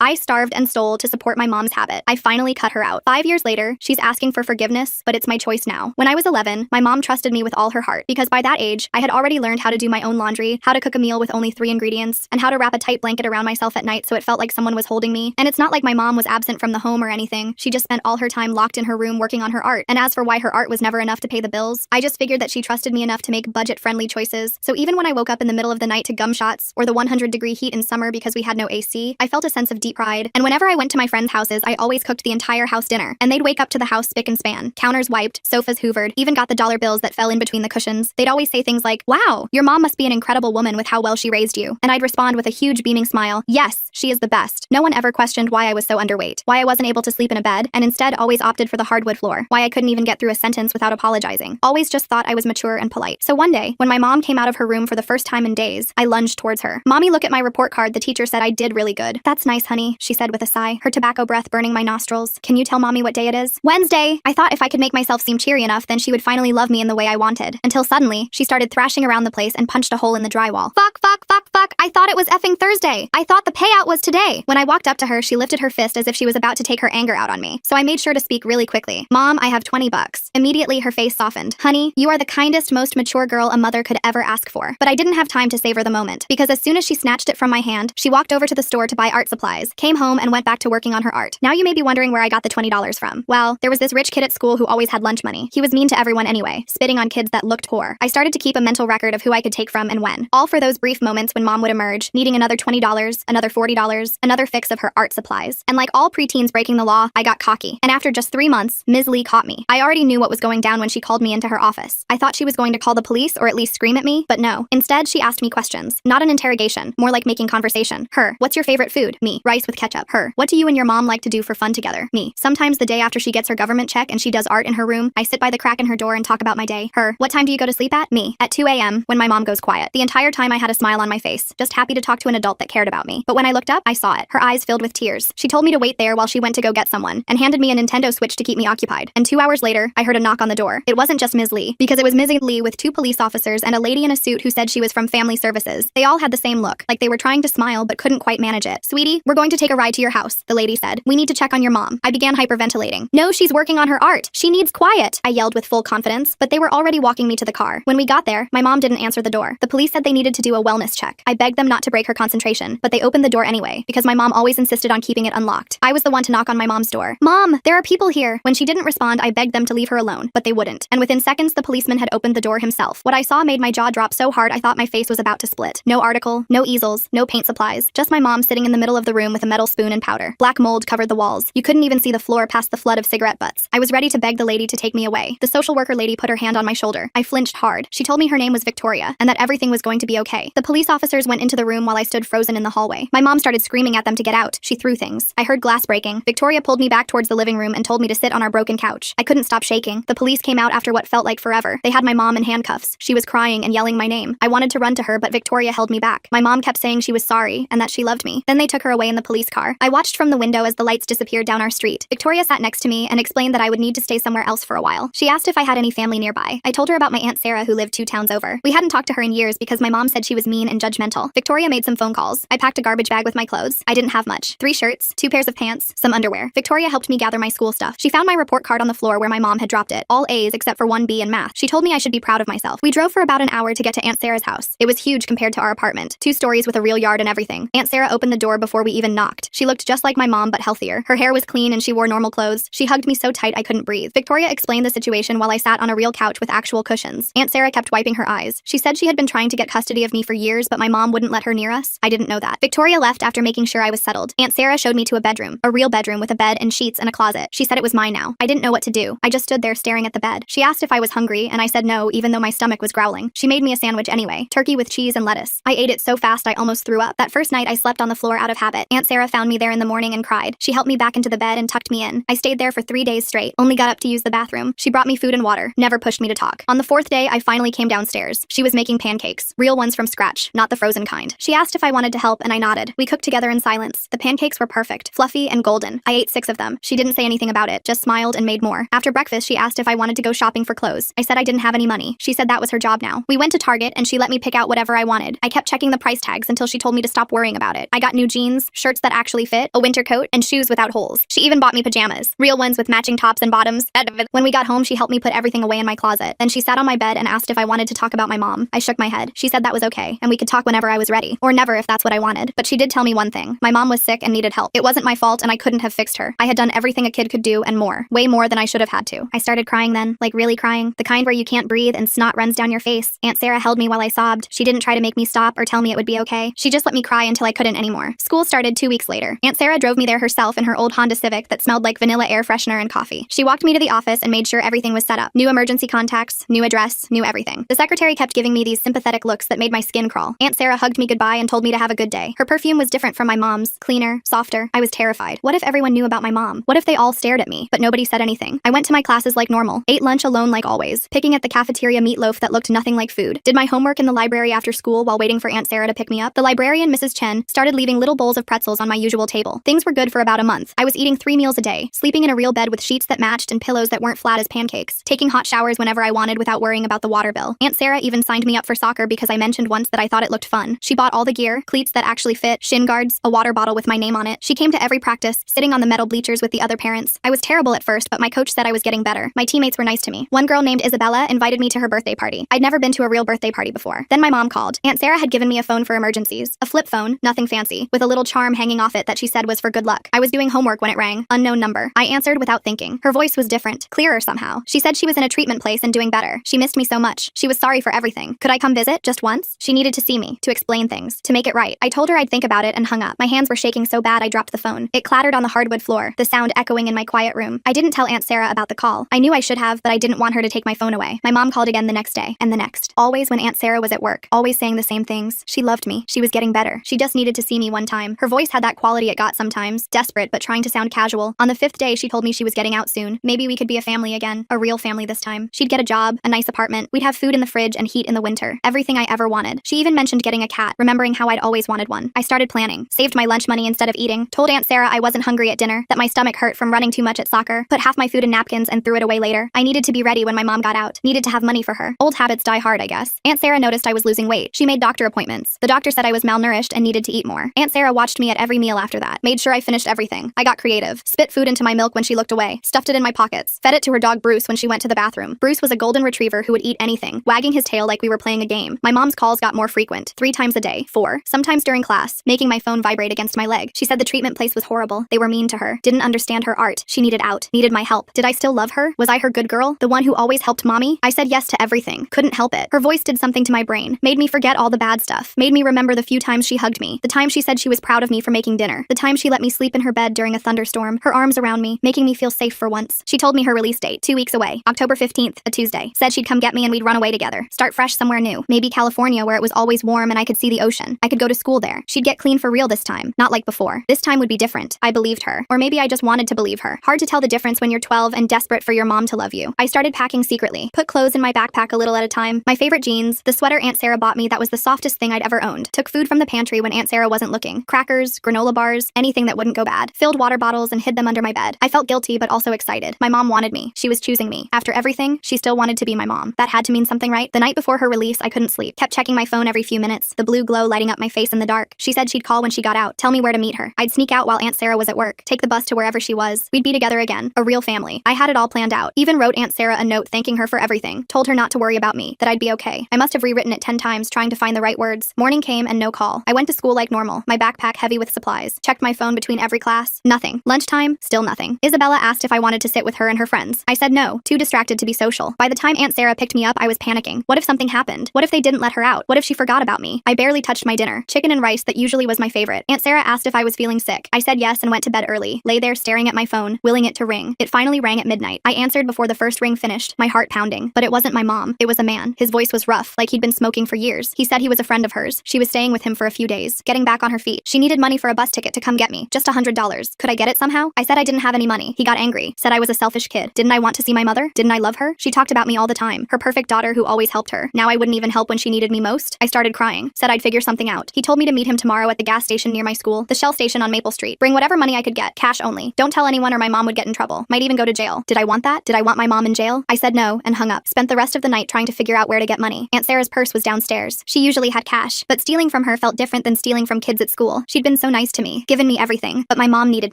I starved and stole to support my mom's habit. I finally cut her out. 5 years later, she's asking for forgiveness, but it's my choice now. When I was 11, my mom trusted me with all her heart because by that age, I had already learned how to do my own laundry, how to cook a meal with only 3 ingredients, and how to wrap a tight blanket around myself at night so it felt like someone was holding me. And it's not like my mom was absent from the home or anything. She just spent all her time locked in her room working on her art. And as for why her art was never enough to pay the bills, I just figured that she trusted me enough to make budget-friendly choices. So even when I woke up in the middle of the night to gum shots or the 100-degree heat in summer because we had no AC, I felt a sense of deep pride. And whenever I went to my friends' houses, I always cooked the entire house dinner. And they'd wake up to the house spick and span, counters wiped, sofas hoovered, even got the dollar bills that fell in between the cushions. They'd always say things like, "Wow, your mom must be an incredible woman with how well she raised you." And I'd respond with a huge beaming smile, "Yes, she is the best." No one ever questioned why I was so underweight, why I wasn't able to sleep in a bed, and instead always opted for the hardwood floor, why I couldn't even get through a sentence without apologizing. Always just thought I was mature and polite. So one day, when my mom came out of her room for the first time in days, I lunged towards her. "Mommy, look at my report card. The teacher said I did really good." "That's nice, honey," she said with a sigh, her tobacco breath burning my nostrils. "Can you tell mommy what day it is?" "Wednesday." I thought if I could make myself seem cheery enough, then she would finally love me in the way I wanted. Until suddenly, she started thrashing around the place and punched a hole in the drywall. Fuck, fuck, fuck, fuck. I thought it was effing Thursday. I thought the payout was today. When I walked up to her, she lifted her fist as if she was about to take her anger out on me. So I made sure to speak really quickly. "Mom, I have $20. Immediately, her face softened. "Honey, you are the kindest, most mature girl a mother could ever ask for." But I didn't have time to savor the moment, because as soon as she snatched it from my hand, she walked over to the store to buy art supplies, came home, and went back to working on her art. Now you may be wondering where I got the $20 from. Well, there was this rich kid at school who always had lunch money. He was mean to everyone anyway, spitting on kids that looked poor. I started to keep a mental record of who I could take from and when. All for those brief moments when mom would emerge, needing another $20, another $40, another fix of her art supplies. And like all preteens breaking the law, I got cocky. And after just 3 months, Ms. Lee caught me. I already knew what was going down when she called me into her office. I thought she was going to call the police or at least scream at me, but no. Instead, she asked me questions. Not an interrogation, more like making conversation. Her, "What's your favorite food?" Me, "Rice with ketchup." Her, "What do you and your mom like to do for fun together?" Me, "Sometimes the day after she gets her government check and she does art in her room, I sit by the crack in her door and talk about my day." Her, "What time do you go to sleep at?" Me, "At 2 a.m. when my mom goes quiet." The entire time I had a smile on my face, just happy to talk to an adult that cared about me. But when I looked up, I saw it. Her eyes filled with tears. She told me to wait there while she went to go get someone, and handed me a Nintendo Switch to keep me occupied. And 2 hours later, I heard a knock on the door. It wasn't just Ms. Lee, because it was Ms. Lee with 2 police officers and a lady in a suit who said she was from Family Services. They all had the same look, like they were trying to smile but couldn't quite manage it. "Sweetie, we're going to take a ride to your house," the lady said. "We need to check on your mom." I began hyperventilating. "No, she's working on her art. She needs quiet," I yelled with full confidence, but they were already walking me to the car. When we got there, my mom didn't answer the door. The police said they needed to do a wellness check. I begged them not to break her concentration, but they opened the door anyway, because my mom always insisted on keeping it unlocked. I was the one to knock on my mom's door. "Mom, there are people here." When she didn't respond, I begged them to leave her alone, but they wouldn't. And within seconds, the policeman had opened the door himself. What I saw made my jaw drop so hard I thought my face was about to split. No article, no easels, no paint supplies, just my mom sitting in the middle of the room with a metal spoon and powder. Black mold covered the walls. You couldn't even see the floor past the flood of cigarette butts. I was ready to beg the lady to take me away. The social worker lady put her hand on my shoulder. I flinched hard. She told me her name was Victoria, and that everything was going to be okay. The police officers went into the room while I stood frozen in the hallway. My mom started screaming at them to get out. She threw things. I heard glass breaking. Victoria pulled me back towards the living room and told me to sit on our broken couch. I couldn't stop shaking. The police came out after what felt like forever. They had my mom in handcuffs. She was crying and yelling my name. I wanted to run to her, but Victoria held me back. My mom kept saying she was sorry and that she loved me. Then they took her away in the police car. I watched from the window as the lights disappeared down our street. Victoria sat next to me and explained that I would need to stay somewhere else for a while. She asked if I had any family nearby. I told her about my Aunt Sarah who lived 2 towns over. We hadn't talked to her in years because my mom said she was mean and judgmental. Victoria made some phone calls. I packed a garbage bag with my clothes. I didn't have much. 3 shirts, 2 pairs of pants, some underwear. Victoria helped me gather my school stuff. She found my report card on the floor where my mom had dropped it. All A's except for 1 B in math. She told me I should be proud of myself. We drove for about an hour to get to Aunt Sarah's house. It was huge compared to our apartment. 2 stories with a real yard and everything. Aunt Sarah opened the door before we even knocked. She looked just like my mom but healthier. Her hair was clean and she wore normal clothes. She hugged me so tight I couldn't breathe. Victoria explained the situation while I sat on a real couch with actual cushions. Aunt Sarah kept wiping her eyes. She said she had been trying to get custody of me for years, but my mom wouldn't let her near us. I didn't know that. Victoria left after making sure I was settled. Aunt Sarah showed me to a bedroom. A real bedroom with a bed and sheets and a closet. She said it was mine now. I didn't know what to do. I just stood there staring at the bed. She asked if I was hungry, and I said no, even though my stomach was growling. She made me a sandwich anyway. Turkey with cheese and lettuce. I ate it so fast I almost threw up. That first night I slept on the floor out of habit. Aunt Sarah found me there in the morning and cried. She helped me back into the bed and tucked me in. I stayed there for 3 days straight. Only got up to use the bathroom. She brought me food and water. Never pushed me to talk. On the 4th day, I finally came downstairs. She was making pancakes. Real ones from scratch, not the frozen kind. She asked if I wanted to help and I nodded. We cooked together in silence. The pancakes were perfect, fluffy and golden. I ate 6 of them. She didn't say anything about it, just smiled and made more. After breakfast, she asked if I wanted to go shopping for clothes. I said I didn't have any money. She said that was her job now. We went to Target and she let me pick out whatever I wanted. I kept checking the price tags until she told me to stop worrying about it. I got new jeans, shirts, shirts that actually fit, a winter coat, and shoes without holes. She even bought me pajamas, real ones with matching tops and bottoms. When we got home, she helped me put everything away in my closet. Then she sat on my bed and asked if I wanted to talk about my mom. I shook my head. She said that was okay, and we could talk whenever I was ready, or never if that's what I wanted. But she did tell me one thing. My mom was sick and needed help. It wasn't my fault, and I couldn't have fixed her. I had done everything a kid could do and more. Way more than I should have had to. I started crying then, like really crying. The kind where you can't breathe and snot runs down your face. Aunt Sarah held me while I sobbed. She didn't try to make me stop or tell me it would be okay. She just let me cry until I couldn't anymore. School started 2 weeks later. Aunt Sarah drove me there herself in her old Honda Civic that smelled like vanilla air freshener and coffee. She walked me to the office and made sure everything was set up. New emergency contacts, new address, new everything. The secretary kept giving me these sympathetic looks that made my skin crawl. Aunt Sarah hugged me goodbye and told me to have a good day. Her perfume was different from my mom's, cleaner, softer. I was terrified. What if everyone knew about my mom? What if they all stared at me, but nobody said anything? I went to my classes like normal, ate lunch alone like always, picking at the cafeteria meatloaf that looked nothing like food, did my homework in the library after school while waiting for Aunt Sarah to pick me up. The librarian, Mrs. Chen, started leaving little bowls of pretzels on my usual table. Things were good for about a month. I was eating 3 meals a day, sleeping in a real bed with sheets that matched and pillows that weren't flat as pancakes, taking hot showers whenever I wanted without worrying about the water bill. Aunt Sarah even signed me up for soccer because I mentioned once that I thought it looked fun. She bought all the gear, cleats that actually fit, shin guards, a water bottle with my name on it. She came to every practice, sitting on the metal bleachers with the other parents. I was terrible at first, but my coach said I was getting better. My teammates were nice to me. One girl named Isabella invited me to her birthday party. I'd never been to a real birthday party before. Then my mom called. Aunt Sarah had given me a phone for emergencies. A flip phone, nothing fancy, with a little charm hanging off it that she said was for good luck. I was doing homework when it rang. Unknown number. I answered without thinking. Her voice was different, clearer somehow. She said she was in a treatment place and doing better. She missed me so much. She was sorry for everything. Could I come visit just once? She needed to see me, to explain things, to make it right. I told her I'd think about it and hung up. My hands were shaking so bad I dropped the phone. It clattered on the hardwood floor, the sound echoing in my quiet room. I didn't tell Aunt Sarah about the call. I knew I should have, but I didn't want her to take my phone away. My mom called again the next day, and the next. Always when Aunt Sarah was at work. Always saying the same things. She loved me. She was getting better. She just needed to see me one time. Her voice had that quality it got sometimes. Desperate, but trying to sound casual. On the 5th day, she told me she was getting out soon. Maybe we could be a family again. A real family this time. She'd get a job, a nice apartment. We'd have food in the fridge and heat in the winter. Everything I ever wanted. She even mentioned getting a cat, remembering how I'd always wanted one. I started planning. Saved my lunch money instead of eating. Told Aunt Sarah I wasn't hungry at dinner, that my stomach hurt from running too much at soccer. Put half my food in napkins and threw it away later. I needed to be ready when my mom got out. Needed to have money for her. Old habits die hard, I guess. Aunt Sarah noticed I was losing weight. She made doctor appointments. The doctor said I was malnourished and needed to eat more. Aunt Sarah watched me at every meal after that. Made sure I finished everything. I got creative. Spit food into my milk when she looked away. Stuffed it in my pockets. Fed it to her dog Bruce when she went to the bathroom. Bruce was a golden retriever who would eat anything, wagging his tail like we were playing a game. My mom's calls got more frequent. 3 times a day. 4. Sometimes during class, making my phone vibrate against my leg. She said the treatment place was horrible. They were mean to her. Didn't understand her art. She needed out. Needed my help. Did I still love her? Was I her good girl? The one who always helped mommy? I said yes to everything. Couldn't help it. Her voice did something to my brain. Made me forget all the bad stuff. Made me remember the few times she hugged me. The time she said she was proud of me for making dinner. The time she let me sleep in her bed during a thunderstorm. Her arms around me, making me feel safe for once. She told me her release date, 2 weeks away. October 15th, a Tuesday. Said she'd come get me and we'd run away together. Start fresh somewhere new. Maybe California where it was always warm and I could see the ocean. I could go to school there. She'd get clean for real this time. Not like before. This time would be different. I believed her. Or maybe I just wanted to believe her. Hard to tell the difference when you're 12 and desperate for your mom to love you. I started packing secretly. Put clothes in my backpack a little at a time. My favorite jeans, the sweater Aunt Sarah bought me that was the softest thing I'd ever owned. Took food from the pantry when Aunt Sarah wasn't looking. Crackers, granola bars, anything that wouldn't go bad. Filled water bottles and hid them under my bed. I felt guilty but also excited. My mom wanted me. She was choosing me. After everything, she still wanted to be my mom. That had to mean something, right? The night before her release, I couldn't sleep. Kept checking my phone every few minutes, the blue glow lighting up my face in the dark. She said she'd call when she got out, tell me where to meet her. I'd sneak out while Aunt Sarah was at work, take the bus to wherever she was. We'd be together again. A real family. I had it all planned out. Even wrote Aunt Sarah a note thanking her for everything. Told her not to worry about me, that I'd be okay. I must have rewritten it 10 times trying to find the right words. Morning came and no call. I went to school like normal, my backpack heavy with supplies. Checked my phone between every class. Nothing. Lunchtime, still nothing. Isabella asked if I wanted to sit with her and her friends. I said no, too distracted to be social. By the time Aunt Sarah picked me up, I was panicking. What if something happened? What if they didn't let her out? What if she forgot about me? I barely touched my dinner. Chicken and rice that usually was my favorite. Aunt Sarah asked if I was feeling sick. I said yes and went to bed early. Lay there staring at my phone, willing it to ring. It finally rang at midnight. I answered before the first ring finished, my heart pounding. But it wasn't my mom. It was a man. His voice was rough, like he'd been smoking for years. He said he was a friend of hers. She was staying with him for a few days, getting back on her feet. She needed money for a bus ticket to come get me. Just $100. Could I get it somehow? I said I didn't have any money. He got angry. Said I was a selfish kid. Didn't I want to see my mother? Didn't I love her? She talked about me all the time. Her perfect daughter who always helped her. Now I wouldn't even help when she needed me most. I started crying. Said I'd figure something out. He told me to meet him tomorrow at the gas station near my school, the Shell station on Maple Street. Bring whatever money I could get. Cash only. Don't tell anyone or my mom would get in trouble. Might even go to jail. Did I want that? Did I want my mom in jail? I said no and hung up. Spent the rest of the night trying to figure out where to get money. Aunt Sarah's purse was downstairs. She usually had cash, but stealing from her felt different than stealing from kids at school. She'd been so nice to me, given me everything, but my mom needed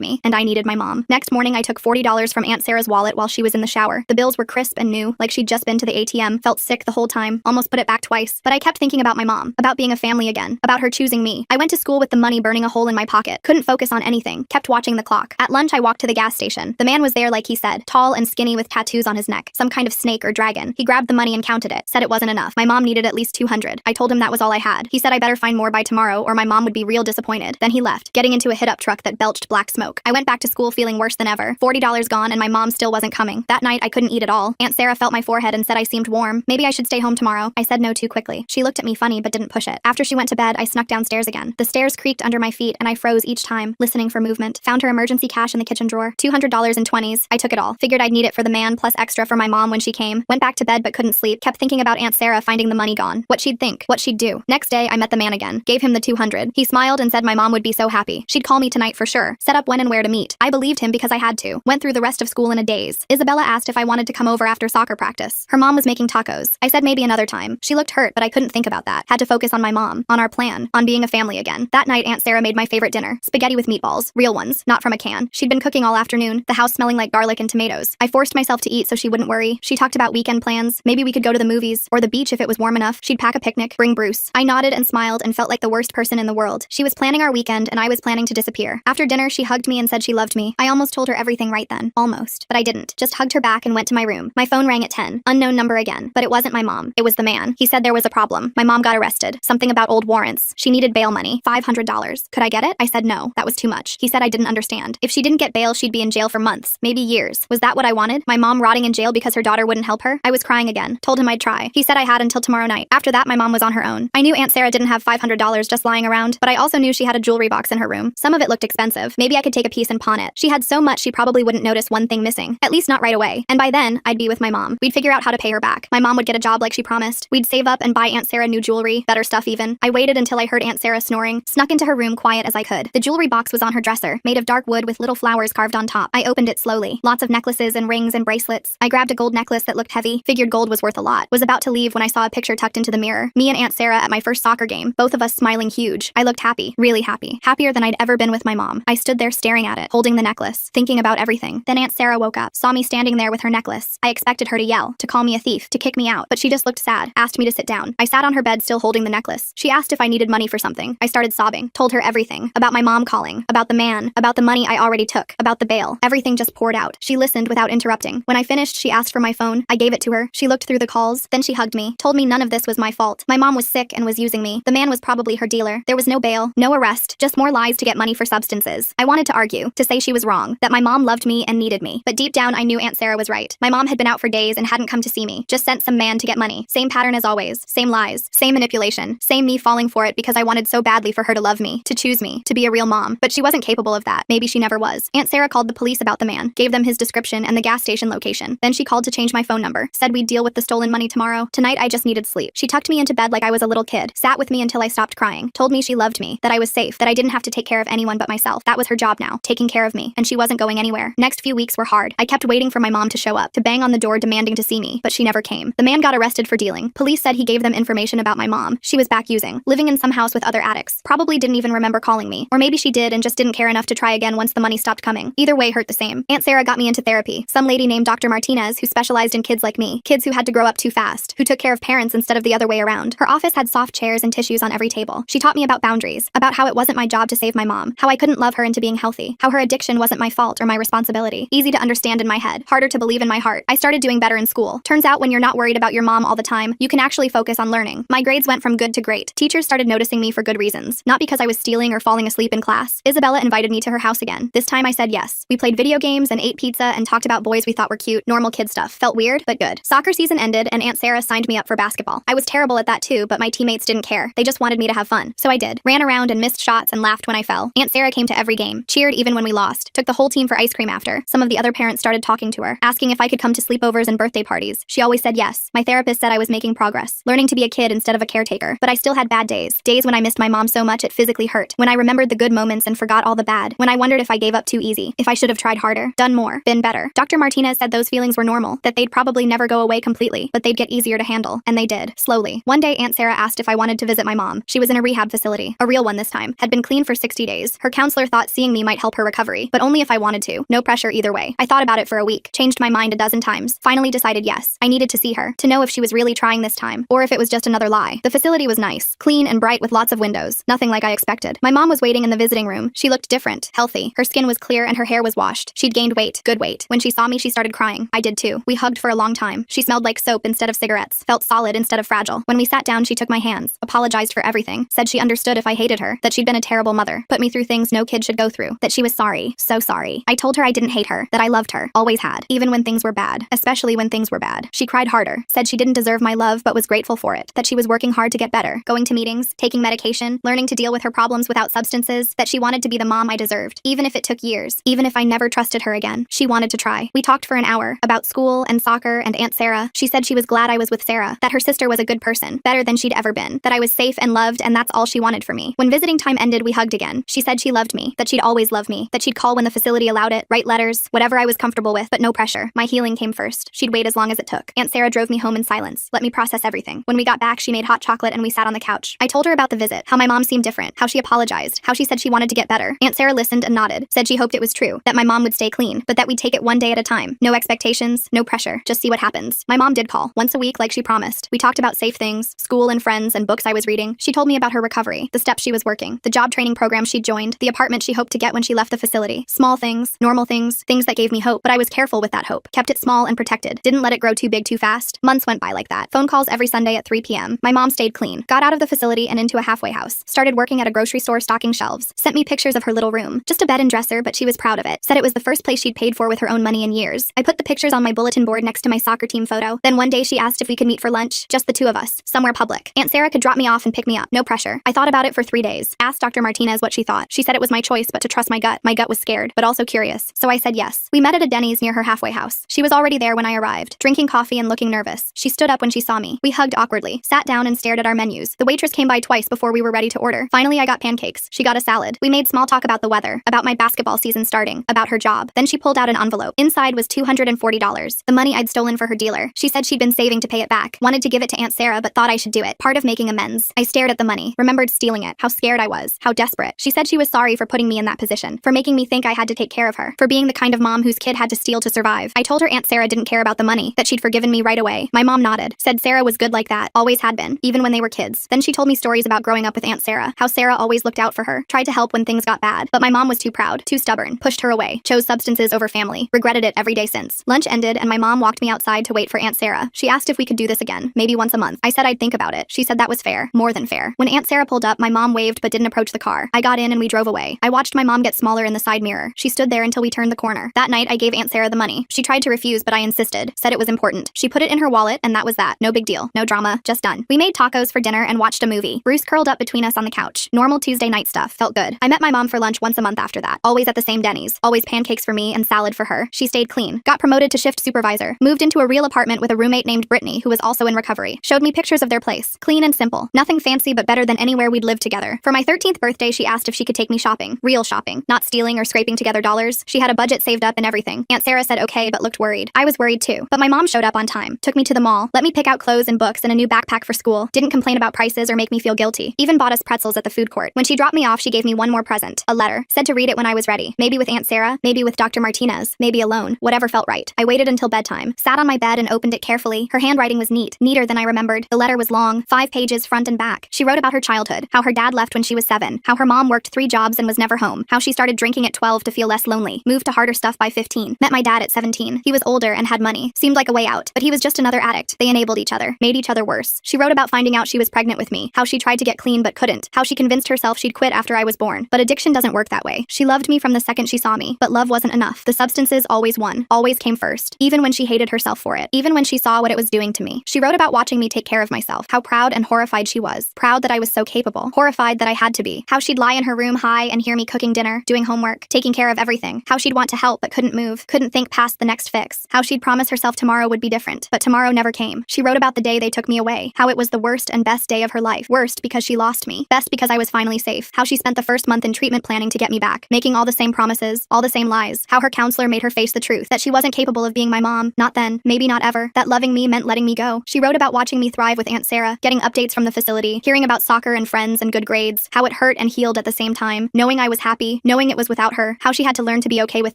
me, and I needed my mom. Next morning, I took $40 from Aunt Sarah's wallet while she was in the shower. The bills were crisp and new, like she'd just been to the ATM, felt sick the whole time, almost put it back twice. But I kept thinking about my mom, about being a family again, about her choosing me. I went to school with the money burning a hole in my pocket, couldn't focus on anything, kept watching the clock. At lunch, I walked to the gas station. The man was there like he said, tall and skinny with tattoos on his neck, some kind of snake or dragon. He grabbed the money and counted it, said it wasn't enough. My mom needed at least 200. I told him that was all I had. He said I better find more by tomorrow or my mom would be real disappointed. Then he left, getting into a hit-up truck that belched black smoke. I went back to school feeling worse than ever. $40 gone and my mom still wasn't coming. That night, I couldn't eat at all. Aunt Sarah felt my forehead and said I seemed warm. Maybe I should stay home tomorrow. I said no too quickly. She looked at me funny but didn't push it. After she went to bed, I snuck downstairs again. The stairs creaked under my feet and I froze each time, listening for movement. Found her emergency cash in the kitchen drawer. $200 in 20s. I took it all. Figured I'd need it for the man plus extra for my mom when she came. Went back to bed but couldn't sleep. Kept thinking about Aunt Sarah finding the money gone. What she'd think. What she'd do. Next day, I met the man again. Gave him the 200. He smiled and said my mom would be so happy. She'd call me tonight for sure. Set up when and where to meet. I believed him because I had to. Went through the rest of school in a daze. Isabella asked if I wanted to come over after soccer practice. Her mom was making tacos. I said maybe another time. She looked hurt, but I couldn't think about that. Had to focus on my mom, on our plan, on being a family again. That night, Aunt Sarah made my favorite dinner. Spaghetti with meatballs. Real ones, not from a can. She'd been cooking all afternoon, the house smelling like garlic and tomatoes. I forced myself to eat so she wouldn't worry. She talked about weekend plans. Maybe we could go to the movies, or the beach if it was warm enough. She'd pack a picnic, bring Bruce. I nodded and smiled and felt like the worst person in the world. She was planning our weekend and I was planning to disappear. After dinner, she hugged me and said she loved me. I almost told her everything right then. Almost. But I didn't. Just hugged her back and went to my room. My phone rang at 10. Unknown number again. But it wasn't my mom. It was the man. He said there was a problem. My mom got arrested. Something about old warrants. She needed bail money. $500. Could I get it? I said no. That was too much. He said I didn't understand. If she didn't get bail, she'd be in jail for months. Maybe years. Was that what I wanted? My mom rotting in jail because her daughter wouldn't help her? I was crying again. Told him I'd try. He said I had until tomorrow night. After that, my mom was on her own. I knew Aunt Sarah didn't have $500 just lying around, but I also knew she had a jewelry box in her room. Some of it looked expensive. Maybe I could take a piece and pawn it. She had so much she probably wouldn't notice one thing missing. At least not right away. And by then, I'd be with my mom. We'd figure out how to pay her back. My mom would get a job like she promised. We'd save up and buy Aunt Sarah new jewelry, better stuff even. I waited until I heard Aunt Sarah snoring, snuck into her room quiet as I could. The jewelry box was on her dresser, made of dark wood with little flowers carved on top. I opened it slowly. Lots of necklaces and rings and bracelets. I grabbed a gold necklace that looked heavy, figured gold was worth a lot. Was about to leave when I saw a picture tucked into the mirror. Me and Aunt Sarah at my first soccer game, both of us smiling huge. I looked happy, really happy. Happier than I'd ever been with my mom. I stood there staring at it, holding the necklace, thinking about everything. Then Aunt Sarah woke up, saw me standing there with her necklace. I expected her to yell, to call me a thief, to kick me out, but she just looked sad, asked me to sit down. I sat on her bed still holding the necklace. She asked if I needed money for something. I started sobbing, told her everything, about my mom calling, about the man, about the money I already took, about the bail. Everything just poured out. She listened without interrupting. When I finished, she asked for my phone. I gave it to her. She looked through the calls. Then she hugged me, told me none of this was my fault. My mom was sick and was using me. The man was probably her dealer. There was no bail, no arrest, just more lies to get money for substances. I wanted to argue, to say she was wrong, that my mom loved me and needed me. But deep down, I knew Aunt Sarah was right. My mom had been out for days and hadn't come to see me. Just sent some man to get money. Same pattern as always. Same lies. Same manipulation. Same me falling for it because I wanted so badly for her to love me, to choose me, to be a real mom. But she wasn't capable of that. Maybe she never was. Aunt Sarah called the police about the man, gave them his description and the gas station location. Then she called to change my phone number. Said we'd deal with the stolen money tomorrow. Tonight I just needed sleep. She tucked me into bed like I was a little kid, sat with me until I stopped crying, told me she loved me, that I was safe, that I didn't have to take care of anyone but myself. That was her job now, taking care of me, and she wasn't going anywhere. Next few weeks were hard. I kept waiting for my mom to show up, to bang on the door demanding to see me, but she never came. The man got arrested for dealing. Police said he gave them information about my mom. She was back using, living in some house with other addicts. Probably didn't even remember calling me. Or maybe she did and just didn't care enough to try again once the money stopped coming. Either way hurt the same. Aunt Sarah got me into therapy. Some lady named Dr. Martinez who specialized in kids like me, kids who had to grow up too fast, who took care of parents instead of the other way around. Her office had soft chairs and tissues on every table. She taught me about boundaries, about how it wasn't my job to save my mom, how I couldn't love her into being healthy, how her addiction wasn't my fault or my responsibility. Easy to understand in my head, harder to believe in my heart. I started doing better in school. Turns out when you're not worried about your mom all the time, you can actually focus on learning. My grades went from good to great. Teachers started noticing me for good reasons, not because I was stealing or falling asleep in class. Isabella invited me to her house again. This time I said yes. We played video games and ate pizza and talked about boys we thought were cute, normal kid stuff. Felt weird, but good. Soccer season ended and Aunt Sarah signed me up for basketball. I was terrible at that too, but my teammates didn't care. They just wanted me to have fun. So I did. Ran around and missed shots and laughed when I fell. Aunt Sarah came to every game, cheered even when we lost, took the whole team for ice cream after. Some of the other parents started talking to her, asking if I could come to sleepovers and birthday parties. She always said yes. My therapist said I was making progress, learning to be a kid instead of a caretaker. But I still had bad days. Days when I missed my mom so much it physically hurt. When I remembered the good moments and forgot all the bad. When I wondered if I gave up too easy. If I should have tried harder, done more, been better. Dr. Martinez said those feelings were normal, that they'd probably never go away completely, but they'd get easier to handle. And they did, slowly. One day Aunt Sarah asked if I wanted to visit my mom. She was in a rehab facility, a real one this time, had been been clean for 60 days. Her counselor thought seeing me might help her recovery, but only if I wanted to. No pressure either way. I thought about it for a week, changed my mind a dozen times, finally decided yes. I needed to see her, to know if she was really trying this time, or if it was just another lie. The facility was nice, clean and bright with lots of windows. Nothing like I expected. My mom was waiting in the visiting room. She looked different, healthy. Her skin was clear and her hair was washed. She'd gained weight, good weight. When she saw me, she started crying. I did too. We hugged for a long time. She smelled like soap instead of cigarettes, felt solid instead of fragile. When we sat down, she took my hands, apologized for everything, said she understood if I hated her, that she'd been a terrible mother, put me through things no kid should go through, that she was sorry, so sorry. I told her I didn't hate her, that I loved her, always had, even when things were bad, especially when things were bad. She cried harder, said she didn't deserve my love but was grateful for it, that she was working hard to get better, going to meetings, taking medication, learning to deal with her problems without substances, that she wanted to be the mom I deserved, even if it took years, even if I never trusted her again. She wanted to try. We talked for an hour, about school and soccer and Aunt Sarah. She said she was glad I was with Sarah, that her sister was a good person, better than she'd ever been, that I was safe and loved and that's all she wanted for me. When visiting time ended, we hugged again. She said she loved me, that she'd always love me, that she'd call when the facility allowed it, write letters, whatever I was comfortable with, but no pressure. My healing came first. She'd wait as long as it took. Aunt Sarah drove me home in silence, let me process everything. When we got back, she made hot chocolate and we sat on the couch. I told her about the visit, how my mom seemed different, how she apologized, how she said she wanted to get better. Aunt Sarah listened and nodded, said she hoped it was true, that my mom would stay clean, but that we'd take it one day at a time. No expectations, no pressure, just see what happens. My mom did call, once a week like she promised. We talked about safe things, school and friends and books I was reading. She told me about her recovery, the steps she was working, the job training program she'd joined, the apartment she hoped to get when she left the facility. Small things, normal things, things that gave me hope, but I was careful with that hope. Kept it small and protected. Didn't let it grow too big too fast. Months went by like that. Phone calls every Sunday at 3 p.m. My mom stayed clean. Got out of the facility and into a halfway house. Started working at a grocery store stocking shelves. Sent me pictures of her little room. Just a bed and dresser, but she was proud of it. Said it was the first place she'd paid for with her own money in years. I put the pictures on my bulletin board next to my soccer team photo. Then one day she asked if we could meet for lunch, just the two of us, somewhere public. Aunt Sarah could drop me off and pick me up. No pressure. I thought about it for 3 days. Asked Dr. Martinez what she thought. She said it was my choice, but to trust my gut. My gut was scared, but also curious. So I said yes. We met at a Denny's near her halfway house. She was already there when I arrived, drinking coffee and looking nervous. She stood up when she saw me. We hugged awkwardly, sat down and stared at our menus. The waitress came by twice before we were ready to order. Finally, I got pancakes. She got a salad. We made small talk about the weather, about my basketball season starting, about her job. Then she pulled out an envelope. Inside was $240, the money I'd stolen for her dealer. She said she'd been saving to pay it back, wanted to give it to Aunt Sarah but thought I should do it. Part of making amends. I stared at the money, remembered stealing it, how scared I was, how desperate. She said she was sorry for putting me in that position, for making me think I had to take care of her, for being the kind of mom whose kid had to steal to survive. I told her Aunt Sarah didn't care about the money, that she'd forgiven me right away. My mom nodded, said Sarah was good like that, always had been, even when they were kids. Then she told me stories about growing up with Aunt Sarah, how Sarah always looked out for her, tried to help when things got bad, but my mom was too proud, too stubborn, pushed her away, chose substances over family, regretted it every day since. Lunch ended and my mom walked me outside to wait for Aunt Sarah. She asked if we could do this again, maybe once a month. I said I'd think about it. She said that was fair, more than fair. When Aunt Sarah pulled up, my mom waved but didn't approach the car. I got in and we drove away. I watched my mom get smaller in the side mirror. She stood there until we turned the corner. That night, I gave Aunt Sarah the money. She tried to refuse, but I insisted, said it was important. She put it in her wallet and that was that. No big deal, no drama, just done. We made tacos for dinner and watched a movie. Bruce curled up between us on the couch. Normal Tuesday night stuff, felt good. I met my mom for lunch once a month after that. Always at the same Denny's. Always pancakes for me and salad for her. She stayed clean. Got promoted to shift supervisor. Moved into a real apartment with a roommate named Brittany who was also in recovery. Showed me pictures of their place. Clean and simple. Nothing fancy but better than anywhere we'd lived together. For my 13th birthday, she asked if she could take me shopping. Real shopping. Not stealing or scraping together dollars. She had a budget saved up and everything. Aunt Sarah said okay but looked worried. I was worried too. But my mom showed up on time. Took me to the mall. Let me pick out clothes and books and a new backpack for school. Didn't complain about prices or make me feel guilty. Even bought us pretzels at the food court. When she dropped me off, she gave me one more present. A letter. Said to read it when I was ready. Maybe with Aunt Sarah. Maybe with Dr. Martinez. Maybe alone. Whatever felt right. I waited until bedtime. Sat on my bed and opened it carefully. Her handwriting was neat. Neater than I remembered. The letter was long. 5 pages front and back. She wrote about her childhood. How her dad left when she was 7. How her mom worked 3 jobs and was never home. How she started drinking at 12 to feel less lonely. Moved to harder stuff by 15. Met my dad at 17. He was older and had money. Seemed like a way out. But he was just another addict. They enabled each other. Made each other worse. She wrote about finding out she was pregnant with me. How she tried to get clean but couldn't. How she convinced herself she'd quit after I was born. But addiction doesn't work that way. She loved me from the second she saw me. But love wasn't enough. The substances always won. Always came first. Even when she hated herself for it. Even when she saw what it was doing to me. She wrote about watching me take care of myself. How proud and horrified she was. Proud that I was so capable. Horrified that I had to be. How she'd lie in her room high and hear me cooking dinner, doing homework, taking care of everything. How she'd want to help but couldn't move. Couldn't think past the next fix. How she'd promise herself tomorrow would be different. But tomorrow never came. She wrote about the day they took me away. How it was the worst and best day of her life. Worst because she lost me. Best because I was finally safe. How she spent the first month in treatment planning to get me back. Making all the same promises. All the same lies. How her counselor made her face the truth. That she wasn't capable of being my mom. Not then. Maybe not ever. That loving me meant letting me go. She wrote about watching me thrive with Aunt Sarah. Getting updates from the facility. Hearing about soccer and friends and good grades. How it hurt and healed at the same time, knowing I was happy, knowing it was without her, how she had to learn to be okay with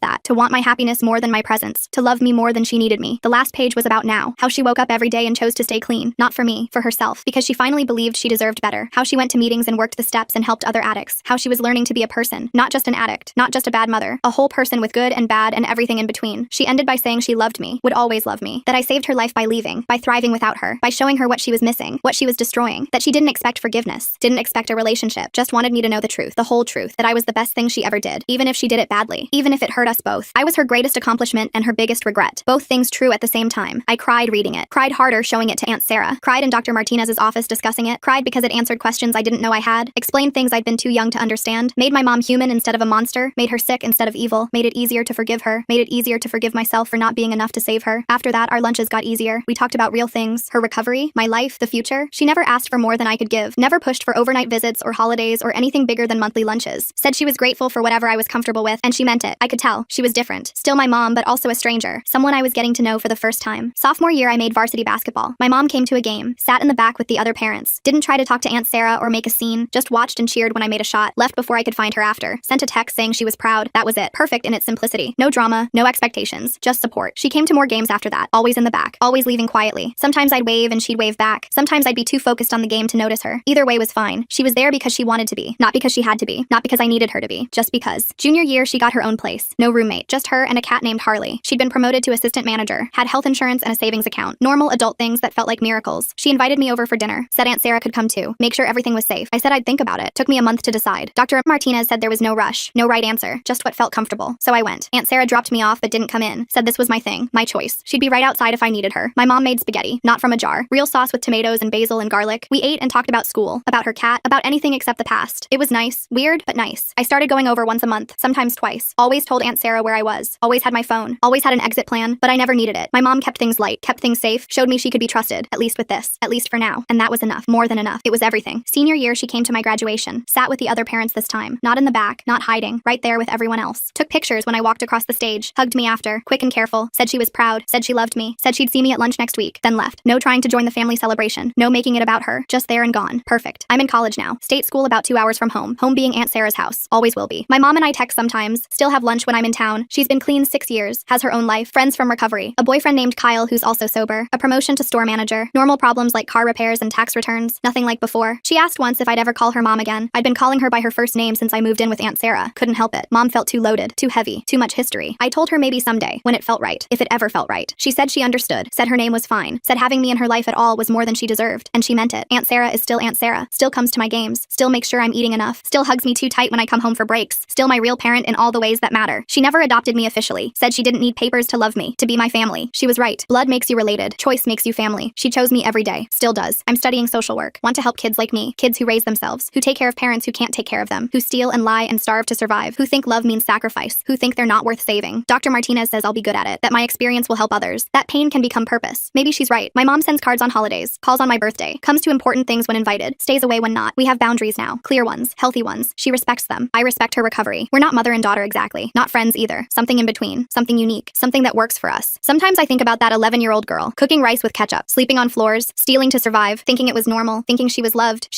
that, to want my happiness more than my presence, to love me more than she needed me. The last page was about now, how she woke up every day and chose to stay clean, not for me, for herself, because she finally believed she deserved better, how she went to meetings and worked the steps and helped other addicts, how she was learning to be a person, not just an addict, not just a bad mother, a whole person with good and bad and everything in between. She ended by saying she loved me, would always love me, that I saved her life by leaving, by thriving without her, by showing her what she was missing, what she was destroying, that she didn't expect forgiveness, didn't expect a relationship, just wanted me to know the truth, the whole truth, that I was the best thing she ever did, even if she did it badly, even if it hurt us both. I was her greatest accomplishment and her biggest regret. Both things true at the same time. I cried reading it, cried harder showing it to Aunt Sarah, cried in Dr. Martinez's office discussing it, cried because it answered questions I didn't know I had, explained things I'd been too young to understand, made my mom human instead of a monster, made her sick instead of evil, made it easier to forgive her, made it easier to forgive myself for not being enough to save her. After that, our lunches got easier. We talked about real things, her recovery, my life, the future. She never asked for more than I could give, never pushed for overnight visits or holidays or anything bigger than monthly lunches. Said she was grateful for whatever I was comfortable with, and she meant it. I could tell. She was different. Still my mom, but also a stranger. Someone I was getting to know for the first time. Sophomore year, I made varsity basketball. My mom came to a game, sat in the back with the other parents, didn't try to talk to Aunt Sarah or make a scene, just watched and cheered when I made a shot, left before I could find her after, sent a text saying she was proud. That was it. Perfect in its simplicity. No drama, no expectations, just support. She came to more games after that, always in the back, always leaving quietly. Sometimes I'd wave and she'd wave back. Sometimes I'd be too focused on the game to notice her. Either way was fine. She was there because she wanted to be, not because she had to be, not because I needed her to be, just because. Junior year, she got her own place. No roommate, just her and a cat named Harley. She'd been promoted to assistant manager, had health insurance and a savings account. Normal adult things that felt like miracles. She invited me over for dinner, said Aunt Sarah could come too, make sure everything was safe. I said I'd think about it. Took me a month to decide. Dr. Martinez said there was no rush, no right answer, just what felt comfortable. So I went. Aunt Sarah dropped me off but didn't come in, said this was my thing, my choice. She'd be right outside if I needed her. My mom made spaghetti, not from a jar. Real sauce with tomatoes and basil and garlic. We ate and talked about school, about her cat, about anything except the past. It was nice, weird, but nice. I started going over once a month, sometimes twice. Always told Aunt Sarah where I was. Always had my phone. Always had an exit plan, but I never needed it. My mom kept things light, kept things safe, showed me she could be trusted, at least with this, at least for now. And that was enough, more than enough. It was everything. Senior year, she came to my graduation, sat with the other parents this time, not in the back, not hiding, right there with everyone else. Took pictures when I walked across the stage, hugged me after, quick and careful, said she was proud, said she loved me, said she'd see me at lunch next week, then left. No trying to join the family celebration, no making it about her, just there and gone. Perfect. I'm in college now. State school about 2 hours from home. Home being Aunt Sarah's house. Always will be. My mom and I text sometimes, still have lunch when I'm in town. She's been clean 6 years, has her own life, friends from recovery, a boyfriend named Kyle who's also sober, a promotion to store manager, normal problems like car repairs and tax returns, nothing like before. She asked once if I'd ever call her mom again. I'd been calling her by her first name since I moved in with Aunt Sarah. Couldn't help it. Mom felt too loaded, too heavy, too much history. I told her maybe someday, when it felt right, if it ever felt right. She said she understood, said her name was fine, said having me in her life at all was more than she deserved, and she meant it. Aunt Sarah is still Aunt Sarah, still comes to my games, still makes sure I'm eating enough, still hugs me too tight when I come home for breaks, still my real parent in all the ways that matter. She never adopted me officially, said she didn't need papers to love me, to be my family. She was right. Blood makes you related, choice makes you family. She chose me every day, still does. I'm studying social work, want to help kids like me, kids who raise themselves, who take care of parents who can't take care of them, who steal and lie and starve to survive, who think love means sacrifice, who think they're not worth saving. Dr. Martinez says I'll be good at it, that my experience will help others, that pain can become purpose. Maybe she's right. My mom sends cards on holidays, calls on my birthday, comes to important things when invited, stays away when not. We have boundaries now, clear ones, healthy ones. She respects them. I respect her recovery. We're not mother and daughter exactly, not friends either. Something in between, something unique, something that works for us. Sometimes I think about that 11-year-old girl, cooking rice with ketchup, sleeping on floors, stealing to survive, thinking it was normal, thinking she was loved,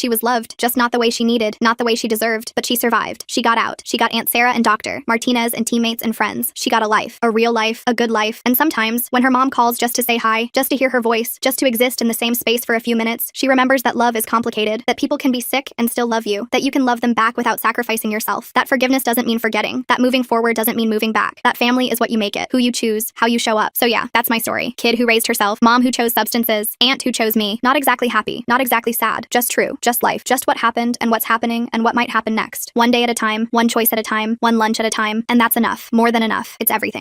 just not the way she needed, not the way she deserved, but she survived. She got out. She got Aunt Sarah and Dr. Martinez and teammates and friends. She got a life, a real life, a good life. And sometimes, when her mom calls just to say hi, just to hear her voice, just to exist in the same space for a few minutes, she remembers that love is complicated, that people can be sick and still love you, that you can love them back without sacrificing yourself, that forgiveness doesn't mean forgetting, that moving forward doesn't mean moving back, that family is what you make it, who you choose, how you show up. So yeah, that's my story. Kid who raised herself, mom who chose substances, aunt who chose me. Not exactly happy, not exactly sad, just true, just life, just what happened and what's happening and what might happen next. One day at a time, one choice at a time, one lunch at a time, and that's enough, more than enough. It's everything.